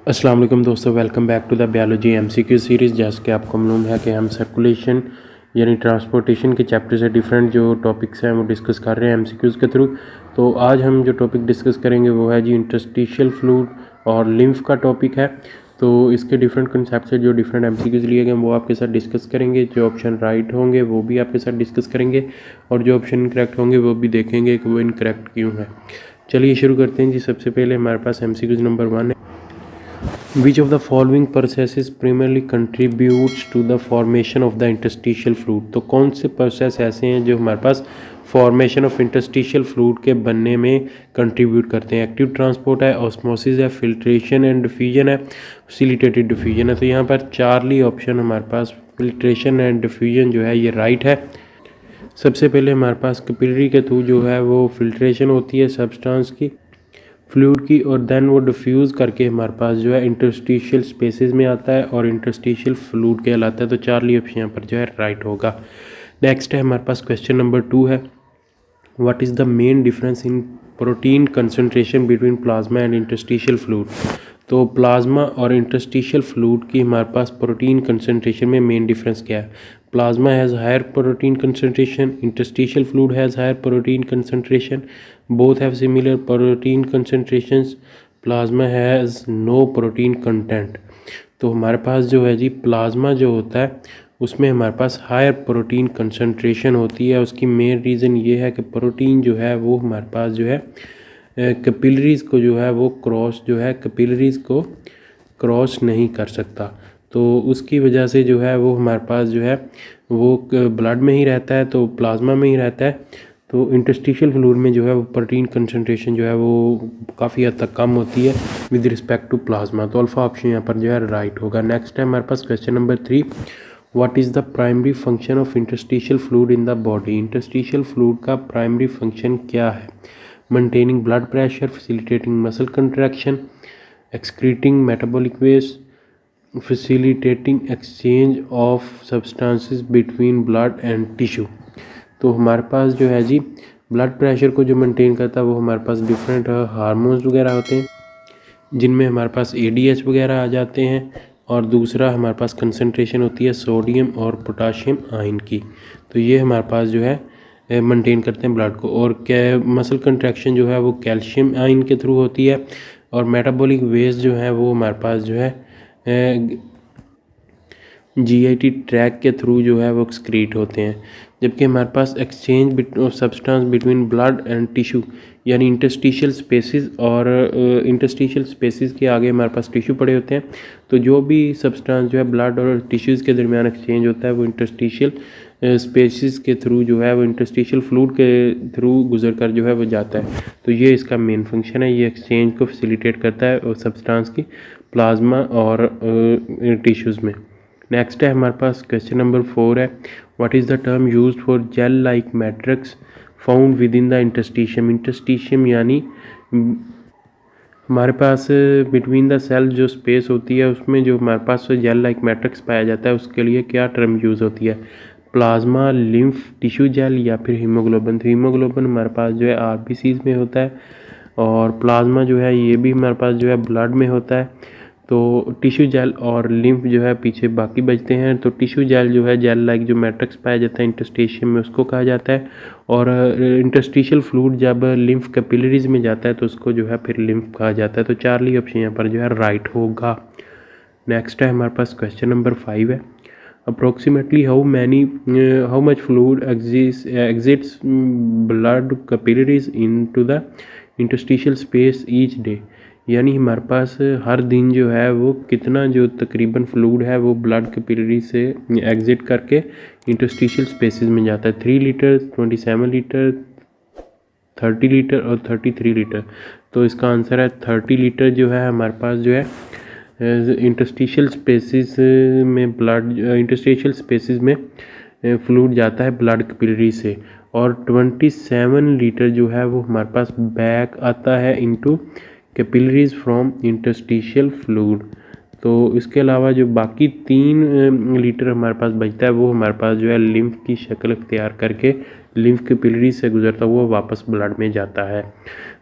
अस्सलाम वालेकुम दोस्तों, welcome back to the biology MCQ series. जैसे कि आपको मालूम है कि हम सर्कुलेशन यानी ट्रांसपोर्टेशन के चैप्टर से डिफरेंट जो टॉपिक्स हैं वो डिस्कस कर रहे हैं एमसीक्यूज़ के थ्रू। तो आज हम जो टॉपिक डिस्कस करेंगे वो है जी इंटरस्टिशियल फ्लूइड और लिम्फ का टॉपिक है। तो इसके डिफरेंट कंसेप्ट से जो डिफरेंट एमसीक्यूज़ लिए गए वो आपके साथ डिस्कस करेंगे। जो ऑप्शन राइट होंगे वो भी आपके साथ डिस्कस करेंगे और जो ऑप्शन इनकरेक्ट होंगे वो भी देखेंगे कि वो इनकरेक्ट क्यों है। चलिए शुरू करते हैं जी। सबसे पहले हमारे पास एमसीक्यूज़ नंबर 1 है, Which of the following processes primarily contributes to the formation of the interstitial fluid? तो कौन से प्रोसेस ऐसे हैं जो हमारे पास फॉर्मेशन ऑफ इंटरस्टिशियल फ्लूइड के बनने में कंट्रीब्यूट करते हैं? एक्टिव ट्रांसपोर्ट है, ऑस्मोसिस है, फिल्ट्रेशन एंड डिफ्यूजन है, फैसिलिटेटेड डिफ्यूजन है। तो यहाँ पर चार्ली ऑप्शन हमारे पास फिल्ट्रेशन एंड डिफ्यूजन जो है ये राइट है। सबसे पहले हमारे पास कैपिलरी के थ्रू जो है वो फिल्ट्रेशन होती है सब्सटेंस की, फ्लूइड की, और देन वो डिफ्यूज़ करके हमारे पास जो है इंटरस्टिशियल स्पेसेस में आता है और इंटरस्टिशियल फ्लूइड कहलाता है। तो चार्ली ऑप्शन यहाँ पर जो है राइट होगा। नेक्स्ट है हमारे पास क्वेश्चन नंबर 2 है, what is the main difference in protein concentration between plasma and interstitial fluid? तो प्लाज्मा और इंटरस्टिशियल फ्लूइड की हमारे पास प्रोटीन कंसनट्रेशन में मेन डिफरेंस क्या है? Plasma has higher protein concentration, interstitial fluid has higher protein concentration, both have similar protein concentrations, plasma has no protein content। तो हमारे पास जो है जी प्लाज्मा जो होता है उसमें हमारे पास हायर प्रोटीन कंसंट्रेशन होती है। उसकी मेन रीज़न ये है कि प्रोटीन जो है वो हमारे पास जो है कैपिलरीज़ को जो है वो कैपिलरीज़ को क्रॉस नहीं कर सकता। तो उसकी वजह से जो है वो हमारे पास जो है वो ब्लड में ही रहता है, तो प्लाज्मा में ही रहता है। तो इंटरस्टिशियल फ्लूइड में जो है वो प्रोटीन कंसंट्रेशन जो है वो काफ़ी हद तक कम होती है विद रिस्पेक्ट टू प्लाज्मा। तो अल्फा ऑप्शन यहाँ पर जो है राइट होगा। नेक्स्ट है हमारे पास question number 3, what is the primary function of interstitial fluid in the body? Interstitial fluid का प्राइमरी फंक्शन क्या है? Maintaining blood pressure, facilitating muscle contraction, excreting metabolic waste, facilitating exchange of substances between blood and tissue. तो हमारे पास जो है जी blood pressure को जो maintain करता है वो हमारे पास डिफरेंट हार्मोन्स वगैरह होते हैं जिनमें हमारे पास ADH वगैरह आ जाते हैं, और दूसरा हमारे पास कंसंट्रेशन होती है सोडियम और पोटाशियम आयन की। तो ये हमारे पास जो है मेंटेन करते हैं ब्लड को। और मसल कंट्रैक्शन जो है वो कैल्शियम आयन के थ्रू होती है, और मेटाबॉलिक वेस्ट जो है वो हमारे पास जो है GIT ट्रैक के थ्रू जो है वो एक्सक्रीट होते हैं। जबकि हमारे पास exchange of substance between blood and tissue यानी इंटरस्टिशियल स्पेसिस, और इंटरस्टिशियल स्पेसिस के आगे हमारे पास टिश्यू पड़े होते हैं। तो जो भी सब्सटेंस जो है ब्लड और टिश्यूज़ के दरमियान एक्सचेंज होता है वो इंटरस्टिशियल स्पेसिस के थ्रू जो है वो इंटरस्टिशियल फ्लूइड के थ्रू गुजर कर जो है वो जाता है। तो ये इसका मेन फंक्शन है, ये एक्सचेंज को फैसिलिटेट करता है और सब्सटेंस की प्लाज्मा और टिश्यूज़ में। नेक्स्ट है हमारे पास क्वेश्चन नंबर 4 है, what is the term used for gel like matrix found with in the interstitium? Interstitium यानी हमारे पास बिटवीन द सेल जो स्पेस होती है उसमें जो हमारे पास जेल लाइक मैट्रिक्स पाया जाता है उसके लिए क्या टर्म यूज़ होती है? प्लाज्मा, लिम्फ, टिश्यू जेल या फिर हीमोग्लोबिन? तो हीमोग्लोबिन हमारे पास जो है RBCs में होता है, और प्लाज्मा जो है ये भी हमारे पास जो है ब्लड में होता है। तो टिश्यू जेल और लिम्फ जो है पीछे बाकी बचते हैं। तो टिश्यू जेल जो है जेल लाइक जो मैट्रिक्स पाया जाता है इंटरस्टिशियम में उसको कहा जाता है, और इंटरस्टिशियल फ्लूइड जब लिम्फ कैपिलरीज में जाता है तो उसको जो है फिर लिम्फ कहा जाता है। तो चार्ली ऑप्शन यहाँ पर जो है राइट होगा। नेक्स्ट है हमारे पास क्वेश्चन नंबर 5 है, approximately how much fluid exits blood capillaries into the interstitial space each day? यानी हमारे पास हर दिन जो है वो कितना जो तकरीबन फ्लूइड है वो ब्लड कैपिलरी से एग्जिट करके इंटरस्टिशियल स्पेसेस में जाता है। 3 लीटर, 27 लीटर, 30 लीटर और 33 लीटर। तो इसका आंसर है 30 लीटर जो है हमारे पास जो है इंटरस्टिशियल स्पेसेस में फ्लूइड जाता है ब्लड कैपिलरी से, और 27 लीटर जो है वो हमारे पास बैक आता है into capillaries from interstitial fluid. तो इसके अलावा जो बाकी 3 लीटर हमारे पास बचता है वो हमारे पास जो है लिम्फ की शक्ल इख्तियार करके लिम्फ कैपिलरी से गुजरता हुआ वापस ब्लड में जाता है।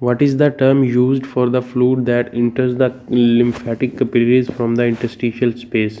What is the term used for the fluid that enters the lymphatic capillaries from the interstitial space؟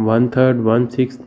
1/3، 1/6،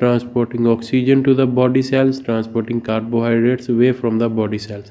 transporting oxygen to the body cells, transporting carbohydrates away from the body cells.